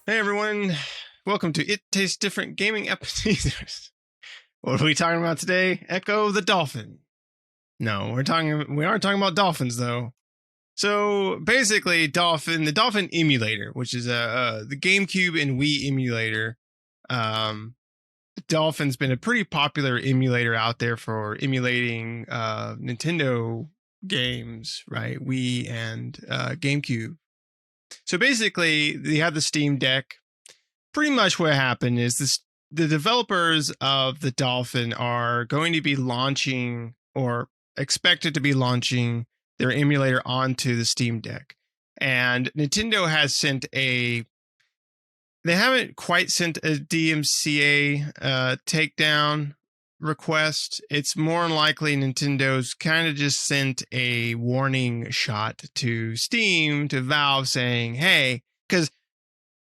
Hey everyone, welcome to It Tastes Different Gaming Episodes. What are we talking about today? Echo the Dolphin. No, we aren't talking about dolphins though. So basically, the Dolphin Emulator, which is the GameCube and Wii emulator. The Dolphin's been a pretty popular emulator out there for emulating Nintendo games, right? Wii and GameCube. So basically, they have the Steam Deck. Pretty much what happened is the developers of the Dolphin are going to be launching or expected to be launching their emulator onto the Steam Deck. And Nintendo has they haven't quite sent a DMCA takedown request. It's more than likely Nintendo's kind of just sent a warning shot to Steam, to Valve, saying, hey, because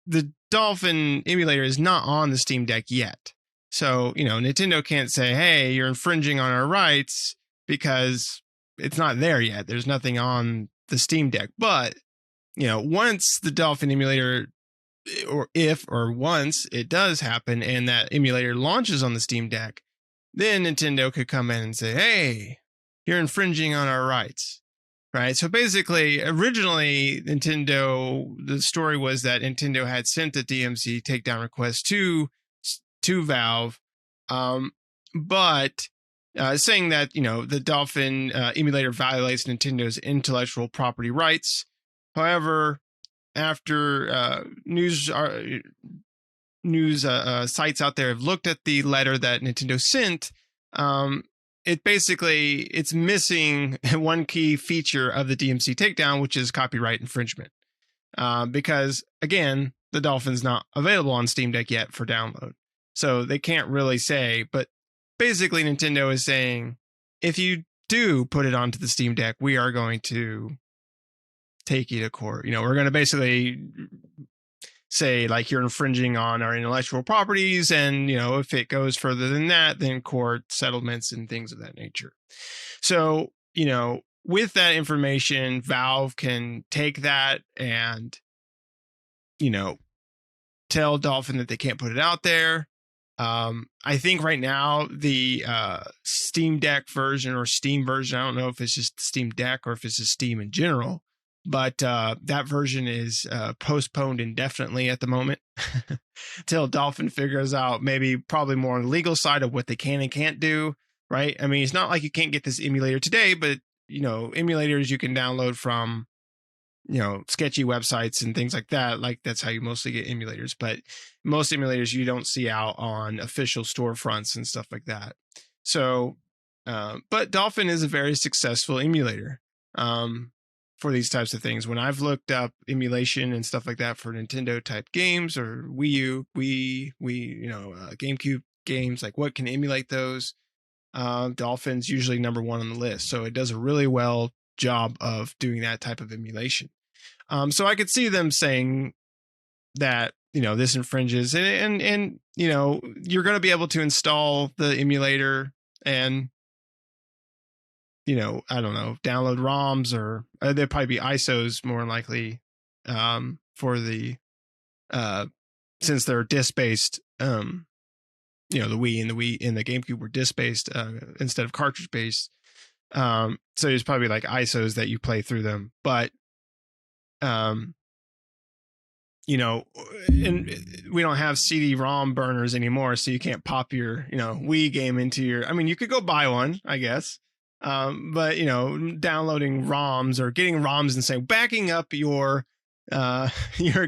the Dolphin emulator is not on the Steam Deck yet. So, Nintendo can't say, hey, you're infringing on our rights because it's not there yet. There's nothing on the Steam Deck. But, once the Dolphin emulator, once it does happen and that emulator launches on the Steam Deck, then Nintendo could come in and say, hey, you're infringing on our rights. Right. So basically, originally, the story was that Nintendo had sent a DMC takedown request to Valve, but saying that, the Dolphin emulator violates Nintendo's intellectual property rights. However, after news sites out there have looked at the letter that Nintendo sent, it's missing one key feature of the DMC takedown, which is copyright infringement. Because again, the Dolphin's not available on Steam Deck yet for download. So they can't really say, but basically Nintendo is saying, if you do put it onto the Steam Deck, we are going to take you to court. We're going to basically say like you're infringing on our intellectual properties, and if it goes further than that, then court settlements and things of that nature. So with that information, Valve can take that and tell Dolphin that they can't put it out there. I think right now the Steam Deck version or Steam version, I don't know if it's just Steam Deck or if it's just Steam in general, but that version is postponed indefinitely at the moment till Dolphin figures out probably more on the legal side of what they can and can't do, right? I mean, it's not like you can't get this emulator today, but, emulators you can download from, sketchy websites and things like that. Like that's how you mostly get emulators. But most emulators you don't see out on official storefronts and stuff like that. So, but Dolphin is a very successful emulator. For these types of things. When I've looked up emulation and stuff like that for Nintendo type games or Wii U, GameCube games, like what can emulate those, Dolphin's usually number one on the list. So it does a really well job of doing that type of emulation. So I could see them saying that, this infringes and you're going to be able to install the emulator and I don't know, download ROMs or there'd probably be ISOs more than likely for the since they're disk based. The Wii and the GameCube were disk based instead of cartridge based. So there's probably like ISOs that you play through them, but and we don't have CD-ROM burners anymore, so you can't pop your Wii game into your. I mean, you could go buy one, I guess. But downloading ROMs or getting ROMs and saying backing up your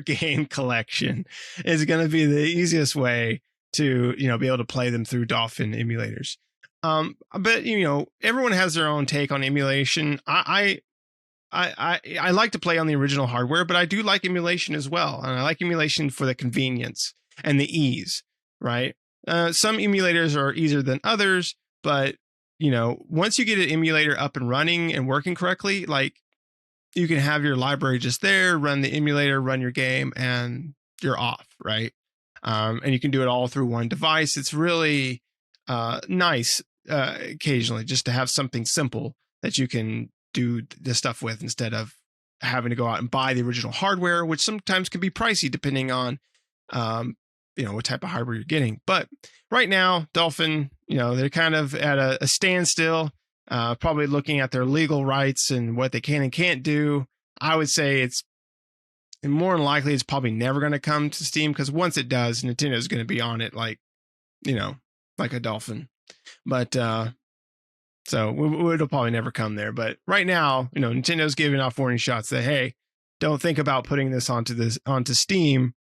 game collection is going to be the easiest way to be able to play them through Dolphin emulators. But everyone has their own take on emulation. I like to play on the original hardware, but I do like emulation as well, and I like emulation for the convenience and the ease. Right? Some emulators are easier than others, but once you get an emulator up and running and working correctly, like you can have your library just there, run the emulator, run your game, and you're off, right? And you can do it all through one device. It's really nice occasionally just to have something simple that you can do the stuff with instead of having to go out and buy the original hardware, which sometimes can be pricey depending on what type of hardware you're getting. But right now, Dolphin, they're kind of at a standstill, probably looking at their legal rights and what they can and can't do. I would say it's more than likely it's probably never going to come to Steam, because once it does, Nintendo is going to be on it like a dolphin. But so it'll probably never come there. But right now, Nintendo's giving off warning shots that, hey, don't think about putting this onto Steam,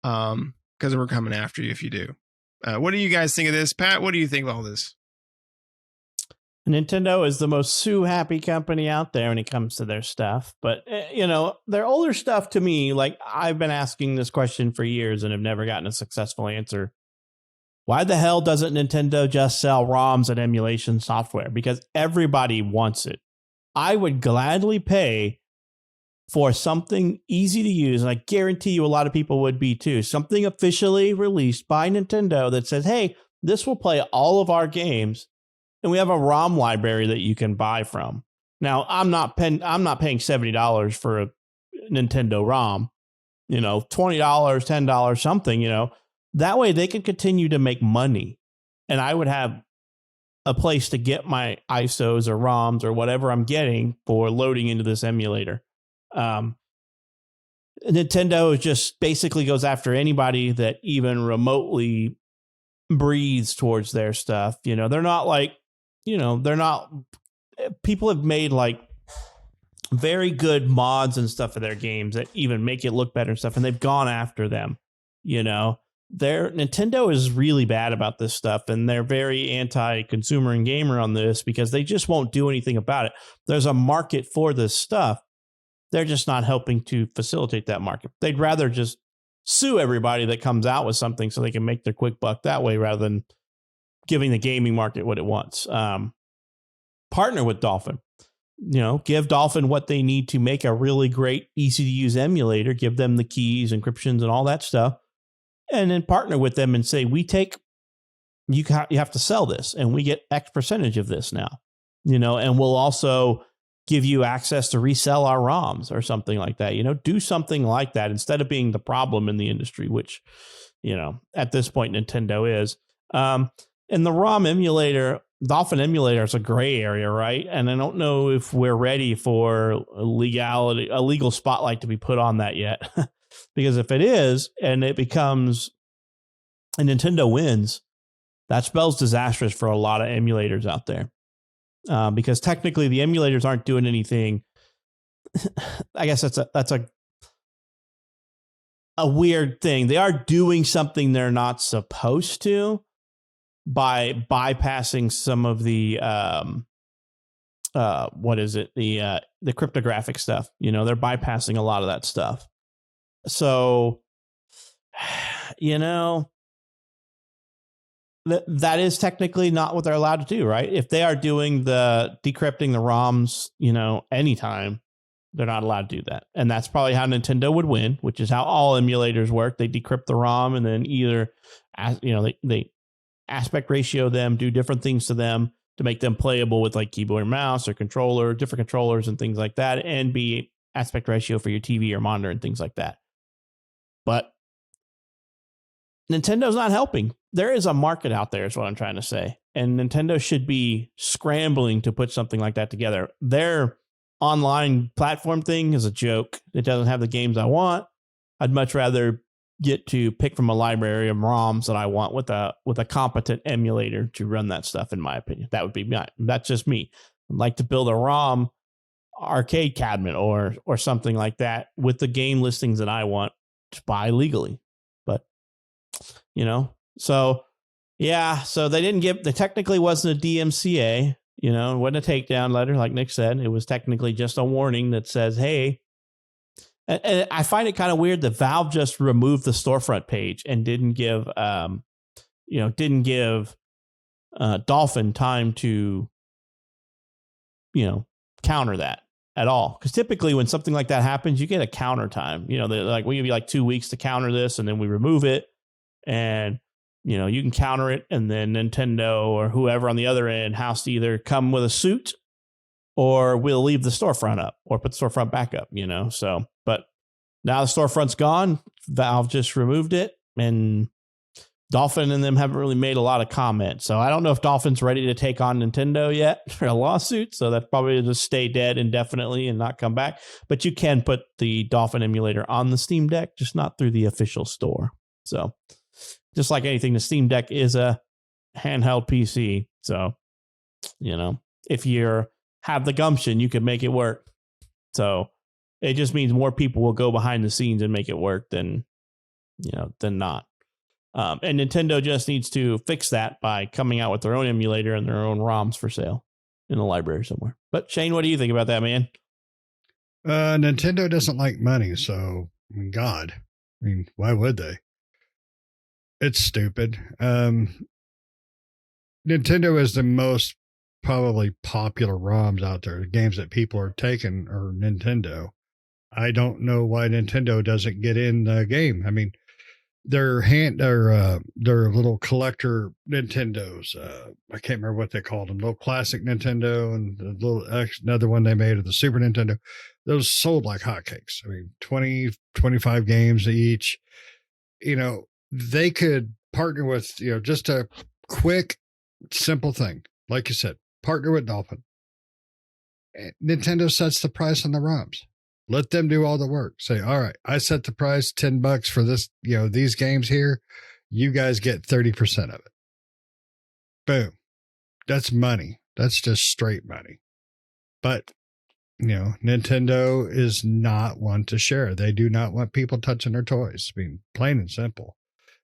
because we're coming after you if you do. What do you guys think of this, Pat? What do you think of all this? Nintendo is the most sue-happy company out there when it comes to their stuff. But, their older stuff, to me, like, I've been asking this question for years and have never gotten a successful answer. Why the hell doesn't Nintendo just sell ROMs and emulation software? Because everybody wants it. I would gladly pay for something easy to use, and I guarantee you a lot of people would be too. Something officially released by Nintendo that says, hey, this will play all of our games, and we have a ROM library that you can buy from. Now, I'm not paying $70 for a Nintendo ROM, $20, $10, something, That way they could continue to make money, and I would have a place to get my ISOs or ROMs or whatever I'm getting for loading into this emulator. Nintendo just basically goes after anybody that even remotely breathes towards their stuff. They're not like, people have made like very good mods and stuff for their games that even make it look better and stuff, and they've gone after them. Nintendo is really bad about this stuff, and they're very anti-consumer and gamer on this because they just won't do anything about it. There's a market for this stuff. They're just not helping to facilitate that market. They'd rather just sue everybody that comes out with something so they can make their quick buck that way rather than giving the gaming market what it wants. Partner with Dolphin. Give Dolphin what they need to make a really great, easy-to-use emulator. Give them the keys, encryptions, and all that stuff. And then partner with them and say, you have to sell this, and we get X percentage of this now. And we'll also give you access to resell our ROMs or something like that. Do something like that instead of being the problem in the industry, which, at this point Nintendo is. And the ROM emulator, Dolphin Emulator, is a gray area, right? And I don't know if we're ready for a legal spotlight to be put on that yet. Because if it is, and it becomes, and Nintendo wins, that spells disastrous for a lot of emulators out there. Because technically the emulators aren't doing anything. I guess that's a weird thing. They are doing something they're not supposed to by bypassing some of the the cryptographic stuff. They're bypassing a lot of that stuff. So, that is technically not what they're allowed to do, right? If they are doing the decrypting the ROMs, anytime, they're not allowed to do that. And that's probably how Nintendo would win, which is how all emulators work. They decrypt the ROM and then either, they aspect ratio them, do different things to them to make them playable with like keyboard and mouse or controller, different controllers and things like that, and be aspect ratio for your TV or monitor and things like that. But Nintendo's not helping. There is a market out there is what I'm trying to say. And Nintendo should be scrambling to put something like that together. Their online platform thing is a joke. It doesn't have the games I want. I'd much rather get to pick from a library of ROMs that I want with a competent emulator to run that stuff, in my opinion. That would be that's just me. I'd like to build a ROM arcade cabinet or something like that with the game listings that I want to buy legally. But so they technically wasn't a DMCA, it wasn't a takedown letter like Nick said. It was technically just a warning that says, hey, and I find it kind of weird that Valve just removed the storefront page and didn't give Dolphin time to counter that at all. Because typically when something like that happens, you get a counter time. They're like, we give you like 2 weeks to counter this, and then we remove it. And, you can counter it, and then Nintendo or whoever on the other end has to either come with a suit or we'll leave the storefront up or put the storefront back up, So, but now the storefront's gone. Valve just removed it. And Dolphin and them haven't really made a lot of comments. So I don't know if Dolphin's ready to take on Nintendo yet for a lawsuit. So that's probably just stay dead indefinitely and not come back. But you can put the Dolphin emulator on the Steam Deck, just not through the official store. So just like anything, the Steam Deck is a handheld PC. So, if you have the gumption, you can make it work. So it just means more people will go behind the scenes and make it work than not. And Nintendo just needs to fix that by coming out with their own emulator and their own ROMs for sale in the library somewhere. But Shane, what do you think about that, man? Nintendo doesn't like money, so God, why would they? It's stupid. Nintendo is the most probably popular ROMs out there. Games that people are taking are Nintendo. I don't know why Nintendo doesn't get in the game. Their little collector Nintendos. I can't remember what they called them. Little classic Nintendo and the another one they made of the Super Nintendo. Those sold like hotcakes. 20, 25 games each. They could partner with, just a quick, simple thing. Like you said, partner with Dolphin. Nintendo sets the price on the ROMs. Let them do all the work. Say, all right, I set the price $10 for this, these games here. You guys get 30% of it. Boom. That's money. That's just straight money. But, Nintendo is not one to share. They do not want people touching their toys. Plain and simple.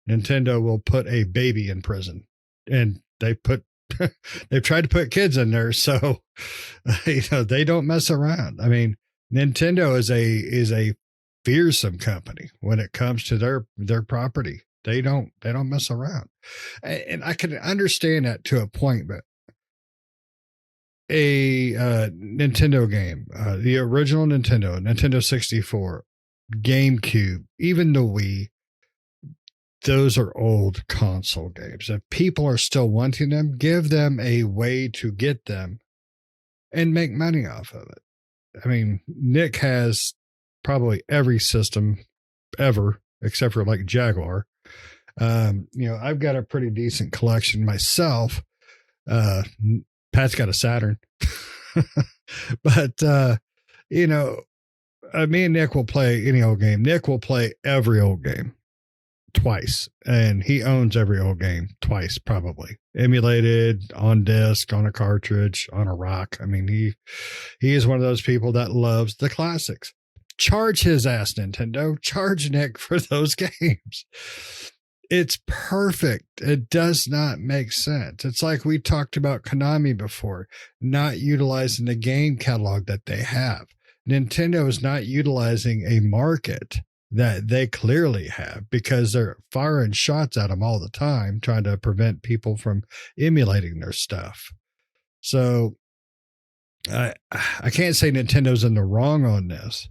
Nintendo will put a baby in prison, and they've tried to put kids in there. So, they don't mess around. Nintendo is a fearsome company when it comes to their property. They don't mess around. And I can understand that to a point, but a Nintendo game, the original Nintendo 64, GameCube, even the Wii, those are old console games. If people are still wanting them, give them a way to get them and make money off of it. Nick has probably every system ever, except for like Jaguar. I've got a pretty decent collection myself. Pat's got a Saturn. But, me and Nick will play any old game. Nick will play every old game twice, and he owns every old game twice, probably emulated on disc, on a cartridge, on a rock. He is one of those people that loves the classics. Charge his ass, Nintendo. Charge Nick for those games. It's perfect. It does not make sense. It's like we talked about Konami before, not utilizing the game catalog that they have. Nintendo is not utilizing a market that they clearly have, because they're firing shots at them all the time, trying to prevent people from emulating their stuff. So I can't say Nintendo's in the wrong on this,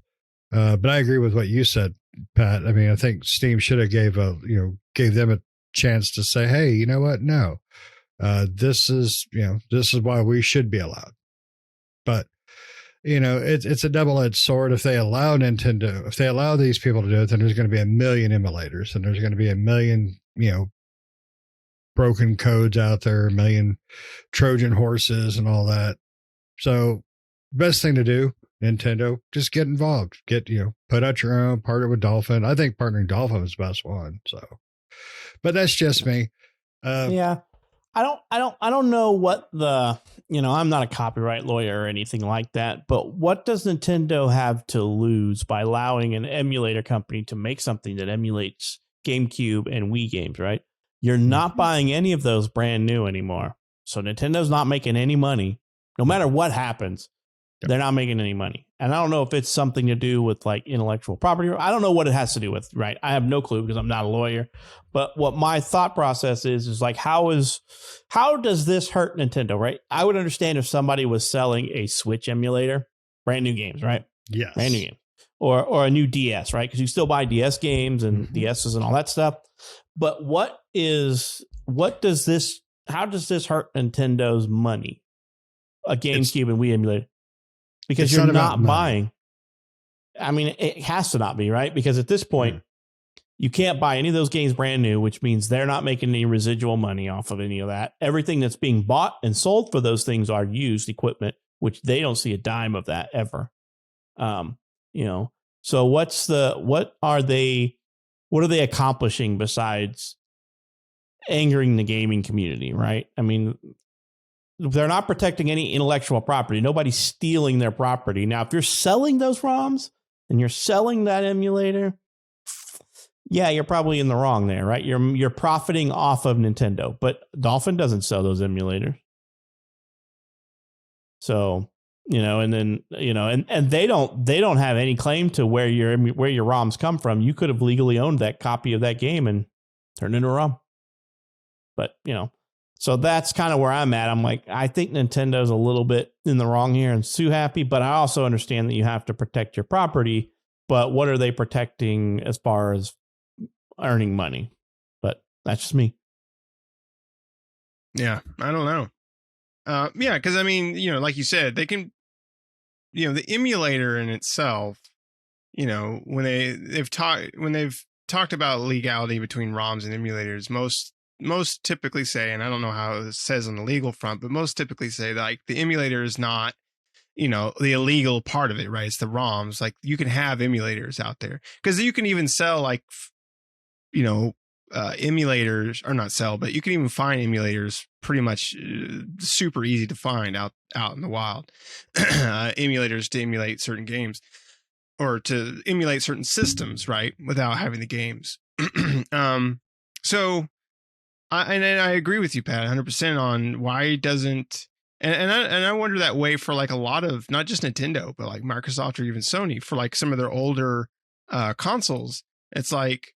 but I agree with what you said, Pat. I think Steam should have gave them a chance to say, hey, you know what? No, this is why we should be allowed. But it's a double-edged sword. If they allow Nintendo, if they allow these people to do it, then there's going to be a million emulators, and there's going to be a million, broken codes out there, a million Trojan horses and all that. So best thing to do, Nintendo, just get involved, put out your own, partner with Dolphin. I think partnering Dolphin is the best one. So, but that's just me. Yeah. I don't know what I'm not a copyright lawyer or anything like that, but what does Nintendo have to lose by allowing an emulator company to make something that emulates GameCube and Wii games, right? You're not buying any of those brand new anymore. So Nintendo's not making any money. No matter what happens, they're not making any money. And I don't know if it's something to do with like intellectual property. I don't know what it has to do with, right? I have no clue because I'm not a lawyer. But what my thought process is like, how does this hurt Nintendo, right? I would understand if somebody was selling a Switch emulator, brand new games, right? Yes. Brand new games. Or a new DS, right? Because you still buy DS games and DSs and all that stuff. But how does this hurt Nintendo's money? A GameCube and Wii emulator? Because you're not buying. It has to not be, right? Because at this point, You can't buy any of those games brand new, which means they're not making any residual money off of any of that. Everything that's being bought and sold for those things are used equipment, which they don't see a dime of that ever. You know, so what are they accomplishing besides angering the gaming community, right? I mean, they're not protecting any intellectual property. Nobody's stealing their property. Now, if you're selling those ROMs and you're selling that emulator, yeah, you're probably in the wrong there, right? You're profiting off of Nintendo, but Dolphin doesn't sell those emulators. So, and then, and they don't have any claim to where your ROMs come from. You could have legally owned that copy of that game and turned it into a ROM. But, so that's kind of where I'm at. I'm like, I think Nintendo's a little bit in the wrong here and Sue happy, but I also understand that you have to protect your property. But what are they protecting as far as earning money? But that's just me. Yeah, I don't know. Yeah, because I mean, like you said, they can, the emulator in itself, when they've talked about legality between ROMs and emulators, most typically say, and I don't know how it says on the legal front, but most typically say like the emulator is not, the illegal part of it, right? It's the ROMs. Like you can have emulators out there because you can even sell like, emulators, or not sell, but you can even find emulators pretty much super easy to find out in the wild. Emulators to emulate certain games or to emulate certain systems, right? Without having the games. So I agree with you, Pat, 100% on why doesn't, and I wonder that way for like a lot of, not just Nintendo, but like Microsoft or even Sony for like some of their older consoles. It's like,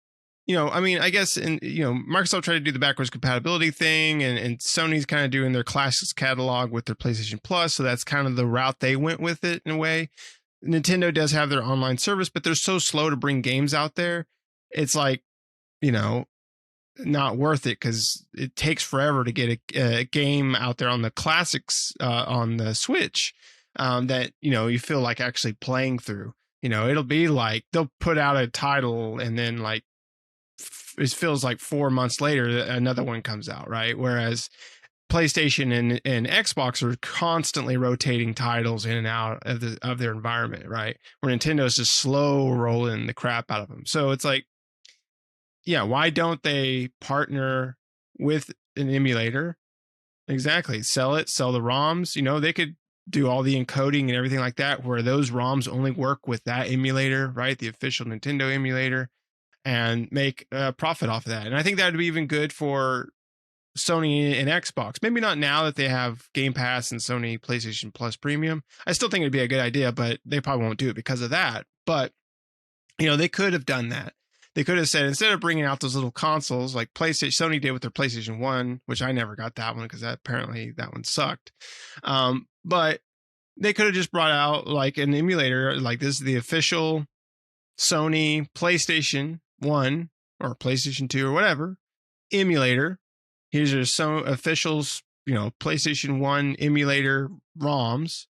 I mean, I guess, Microsoft tried to do the backwards compatibility thing, and Sony's kind of doing their classics catalog with their PlayStation Plus. So that's kind of the route they went with it in a way. Nintendo does have their online service, but they're so slow to bring games out there. It's like, not worth it because it takes forever to get a game out there on the classics on the Switch that, you feel like actually playing through. It'll be like they'll put out a title and then like, it feels like 4 months later another one comes out, right? Whereas PlayStation and Xbox are constantly rotating titles in and out of their environment, right? Where Nintendo is just slow rolling the crap out of them. So it's like, yeah, why don't they partner with an emulator? Exactly, sell the ROMs. They could do all the encoding and everything like that, where those ROMs only work with that emulator, right? The official Nintendo emulator. And make a profit off of that. And I think that would be even good for Sony and Xbox. Maybe not now that they have Game Pass and Sony PlayStation Plus Premium. I still think it'd be a good idea, but they probably won't do it because of that. But, they could have done that. They could have said, instead of bringing out those little consoles like Sony did with their PlayStation 1, which I never got that one because apparently that one sucked. But they could have just brought out like an emulator, like this is the official Sony PlayStation 1 or PlayStation 2 or whatever emulator. Here's your officials, PlayStation 1 emulator ROMs,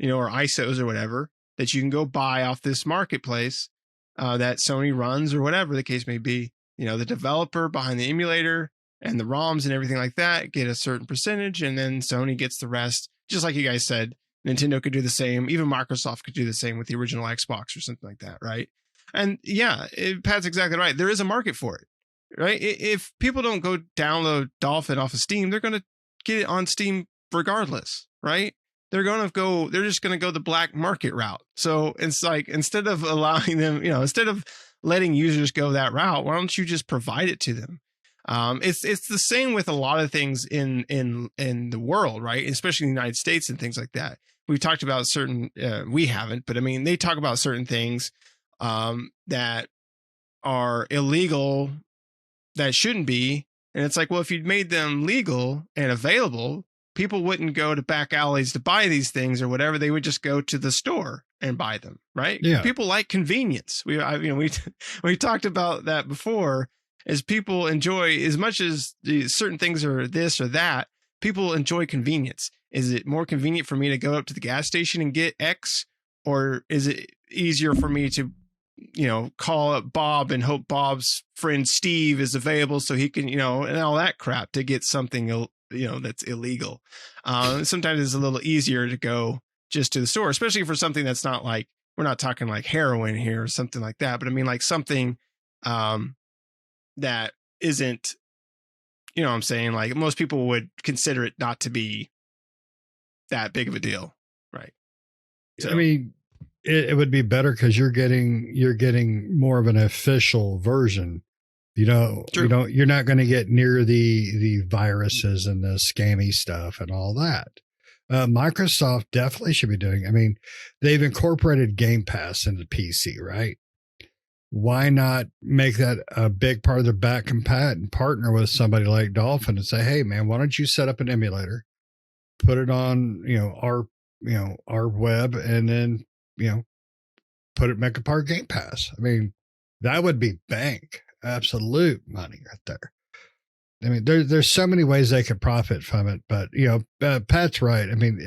or ISOs or whatever that you can go buy off this marketplace that Sony runs or whatever the case may be. The developer behind the emulator and the ROMs and everything like that get a certain percentage, and then Sony gets the rest. Just like you guys said, Nintendo could do the same. Even Microsoft could do the same with the original Xbox or something like that, right? And yeah, Pat's exactly right. There is a market for it, right? If people don't go download Dolphin off of Steam, they're going to get it on Steam regardless, right? They're just going to go the black market route. So it's like, instead of allowing them, instead of letting users go that route, why don't you just provide it to them? It's the same with a lot of things in the world, right? Especially in the United States and things like that. We've talked about certain, we haven't, but I mean, they talk about certain things that are illegal that shouldn't be. And it's like, well, if you'd made them legal and available, people wouldn't go to back alleys to buy these things or whatever. They would just go to the store and buy them, right? Yeah. People like convenience. We talked about that before. As people enjoy, as much as certain things are this or that, people enjoy convenience. Is it more convenient for me to go up to the gas station and get X, or is it easier for me to call up Bob and hope Bob's friend Steve is available so he can, and all that crap to get something, that's illegal. Sometimes it's a little easier to go just to the store, especially for something that's not like, we're not talking like heroin here or something like that, but I mean like something that isn't, what I'm saying, like most people would consider it not to be that big of a deal, right? So, I mean, it would be better because you're getting more of an official version. True. You're not going to get near the viruses and the scammy stuff and all that. Microsoft definitely should be doing. I mean, they've incorporated Game Pass into PC, right? Why not make that a big part of their back compat and partner with somebody like Dolphin and say, hey man, why don't you set up an emulator, put it on, our web, and then, make it part of Game Pass. I mean, that would be absolute money right there. I mean, there's so many ways they could profit from it, but Pat's right. I mean,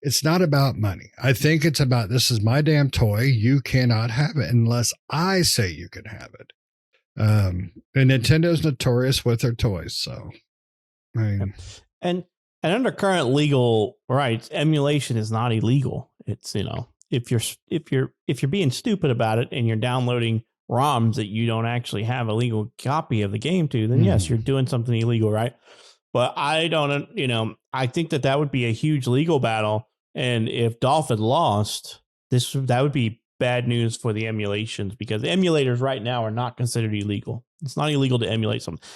it's not about money. I think it's about, this is my damn toy. You cannot have it unless I say you can have it. And Nintendo's notorious with their toys. So, I mean, and under current legal rights, emulation is not illegal. It's, if you're being stupid about it and you're downloading ROMs that you don't actually have a legal copy of the game to, then yes, you're doing something illegal, right? But I don't, I think that would be a huge legal battle. And if Dolphin lost, that would be bad news for the emulations, because the emulators right now are not considered illegal. It's not illegal to emulate something.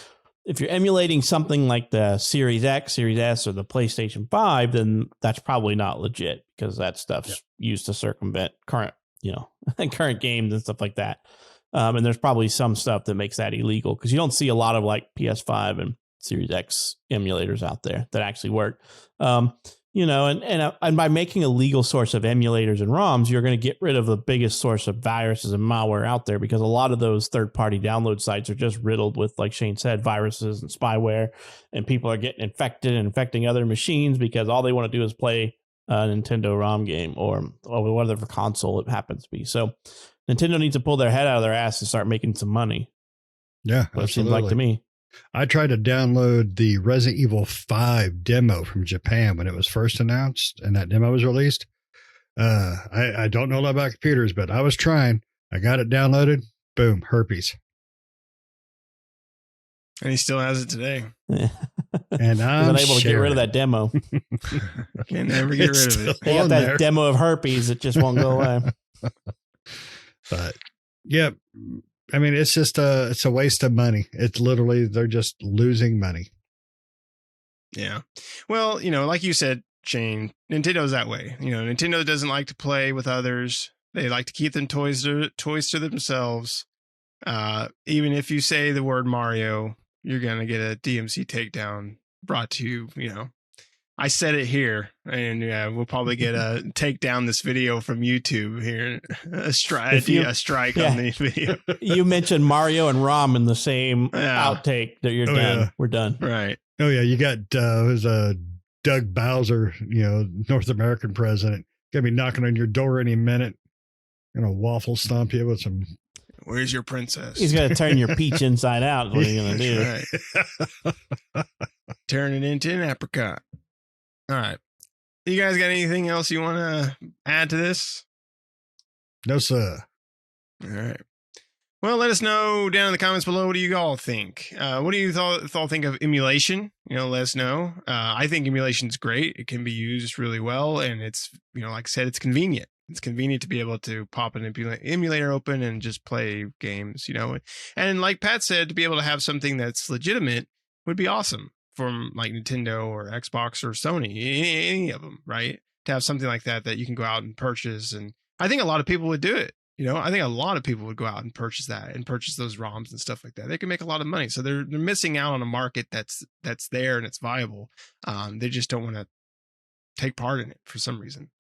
If you're emulating something like the Series X, Series S, or the PlayStation 5, then that's probably not legit, because that stuff's used to circumvent current, current games and stuff like that. And there's probably some stuff that makes that illegal, because you don't see a lot of like PS5 and Series X emulators out there that actually work. And by making a legal source of emulators and ROMs, you're going to get rid of the biggest source of viruses and malware out there, because a lot of those third-party download sites are just riddled with, like Shane said, viruses and spyware, and people are getting infected and infecting other machines because all they want to do is play a Nintendo ROM game or whatever console it happens to be. So Nintendo needs to pull their head out of their ass and start making some money. Yeah, what it seems like to me. I tried to download the Resident Evil 5 demo from Japan when it was first announced and that demo was released. I don't know a lot about computers, but I was trying. I got it downloaded. Boom, herpes. And he still has it today. And I'm unable to get rid of that demo. Can never get rid of it. They got that demo of herpes that just won't go away. But yeah, I mean, it's just it's a waste of money. It's literally, they're just losing money. Yeah. Well, like you said, Shane, Nintendo's that way. Nintendo doesn't like to play with others. They like to keep them toys to themselves. Even if you say the word Mario, you're going to get a DMC takedown brought to you, I said it here, and we'll probably get a take down this video from YouTube here. A strike on the video. You mentioned Mario and ROM in the same outtake that you're done. Yeah. We're done. Right. Oh yeah. You got, Doug Bowser, North American president, gonna be knocking on your door any minute. Gonna waffle stomp you with some. Where's your princess? He's gonna turn your peach inside out. Is what he's gonna do. Right. Turn it into an apricot. All right. You guys got anything else you want to add to this? No, sir. All right. Well, let us know down in the comments below. What do you all think? What do you all think of emulation? Let us know. I think emulation is great. It can be used really well. And it's, like I said, it's convenient. It's convenient to be able to pop an emulator open and just play games, And like Pat said, to be able to have something that's legitimate would be awesome. From like Nintendo or Xbox or Sony, any of them, right? To have something like that you can go out and purchase. And I think a lot of people would do it. I think a lot of people would go out and purchase that and purchase those ROMs and stuff like that. They can make a lot of money. So they're missing out on a market that's there and it's viable. They just don't want to take part in it for some reason.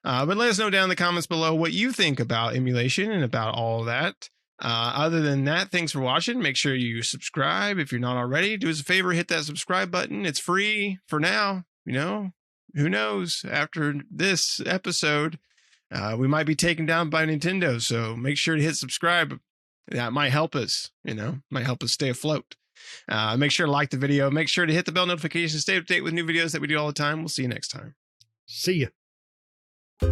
But let us know down in the comments below what you think about emulation and about all of that. Other than that, thanks for watching. Make sure you subscribe if you're not already. Do us a favor, hit that subscribe button. It's free for now. Who knows after this episode, We might be taken down by Nintendo, so make sure to hit subscribe. That might help us, might help us stay afloat. Make sure to like the video. Make sure to hit the bell notification. Stay up to date with new videos that we do all the time. We'll see you next time. See ya.